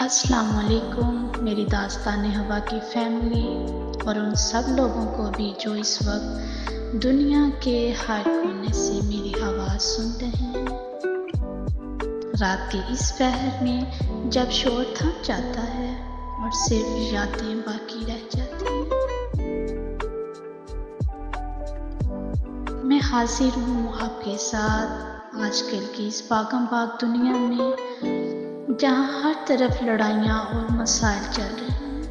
अस्सलाम वालेकुम मेरी दास्तान हवा की फैमिली और उन सब लोगों को भी जो इस वक्त दुनिया के हर कोने से मेरी आवाज़ सुन रहे हैं। रात के इस पहर में जब शोर थम जाता है और सिर्फ यादें बाकी रह जाती हैं, मैं हाजिर हूँ आपके साथ आजकल की इस भागम भाग दुनिया में जहाँ हर तरफ लड़ाइयाँ और मसाइल चल रहे हैं।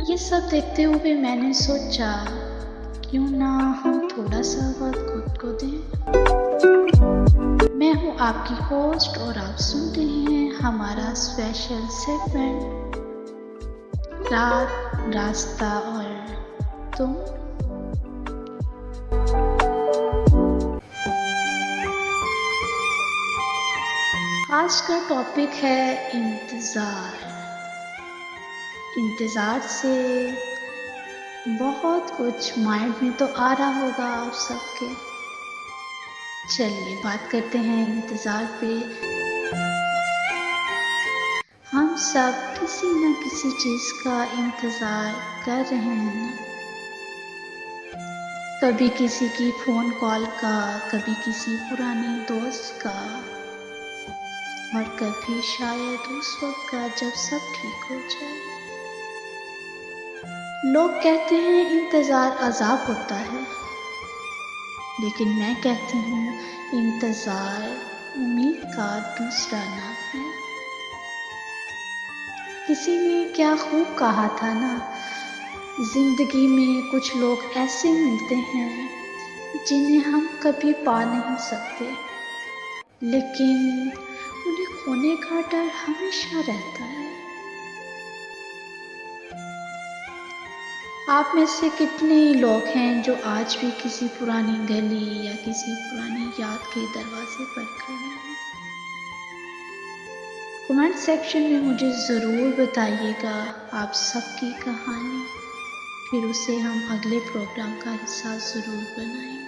ये सब देखते हुए मैंने सोचा क्यों ना हम थोड़ा सा वक्त खुद को दें। मैं हूँ आपकी होस्ट और आप सुन रहे हैं हमारा स्पेशल सेगमेंट रात, रास्ता और तुम। आज का टॉपिक है इंतज़ार। इंतज़ार से बहुत कुछ माइंड में तो आ रहा होगा आप सबके। चलिए बात करते हैं इंतज़ार पे। हम सब किसी न किसी चीज़ का इंतज़ार कर रहे हैं ना। कभी किसी की फ़ोन कॉल का, कभी किसी पुराने दोस्त का, और कभी शायद उस वक्त का जब सब ठीक हो जाए। लोग कहते हैं इंतज़ार अज़ाब होता है, लेकिन मैं कहती हूँ इंतज़ार उम्मीद का दूसरा नाम है। किसी ने क्या खूब कहा था ना, ज़िंदगी में कुछ लोग ऐसे मिलते हैं जिन्हें हम कभी पा नहीं सकते, लेकिन उन्हें खोने का डर हमेशा रहता है। आप में से कितने ही लोग हैं जो आज भी किसी पुरानी गली या किसी पुरानी याद के दरवाजे पर खड़े हैं? कमेंट सेक्शन में मुझे ज़रूर बताइएगा आप सबकी कहानी, फिर उसे हम अगले प्रोग्राम का हिस्सा ज़रूर बनाएंगे।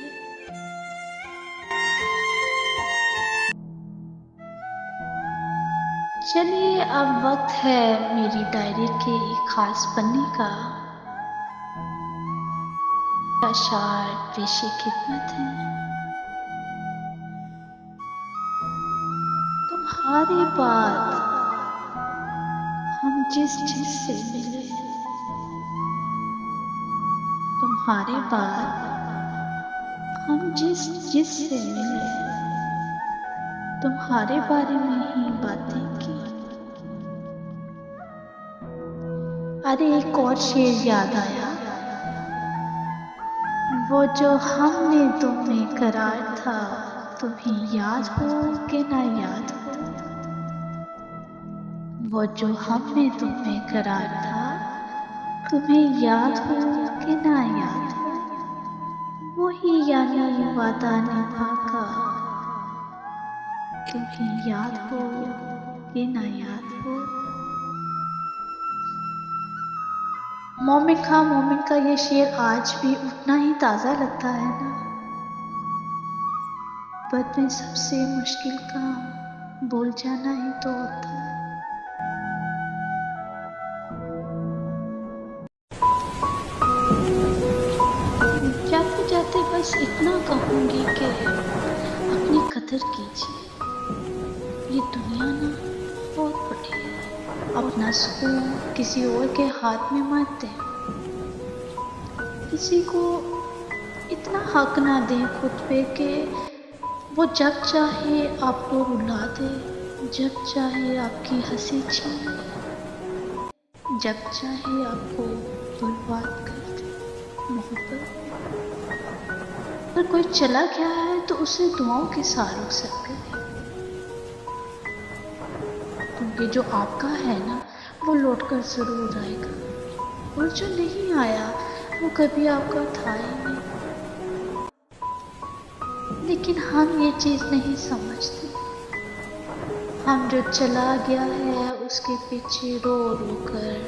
चलिए अब वक्त है मेरी डायरी के एक खास पन्ने का। अशार पेशे खिदमत है। तुम्हारे बाद हम जिस से मिले, तुम्हारे बाद हम जिस से मिले, तुम्हारे बारे में ही बातें की। अरे एक और शेर याद आया, वो जो हमने तुम्हें करार था, तुम्हें याद हो कि ना याद हो। वो जो हमने तुम्हें करार था, तुम्हें याद हो कि ना याद हो। वही यानी वादा निभा का, तुम्हें याद हो कि ना याद हो। मोमिन का ये शेर आज भी उतना ही ताज़ा लगता है ना। बद में सबसे मुश्किल काम बोल जाना ही तो होता है। जाते जाते बस इतना कहूँगी कि अपनी कदर कीजिए। ये दुनिया ना बहुत बड़ी है। अपना सुकून किसी और के हाथ में मत दें। किसी को इतना हक ना दें खुद पे कि वो जब चाहे आपको रुला दे, जब चाहे आपकी हंसी छीन ले, जब चाहे आपको बर्बाद कर दे। मोहब्बत अगर कोई चला गया है तो उसे दुआओं के सहारों से करें, क्योंकि जो आपका है ना वो लौट कर ज़रूर आएगा, और जो नहीं आया वो कभी आपका था ही नहीं। लेकिन हम ये चीज़ नहीं समझते। हम जो चला गया है उसके पीछे रो रो कर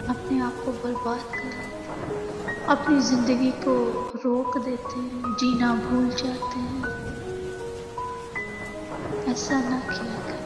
अपने आप को बर्बाद कर लेते हैं, अपनी ज़िंदगी को रोक देते हैं, जीना भूल जाते हैं। ऐसा ना किया करें।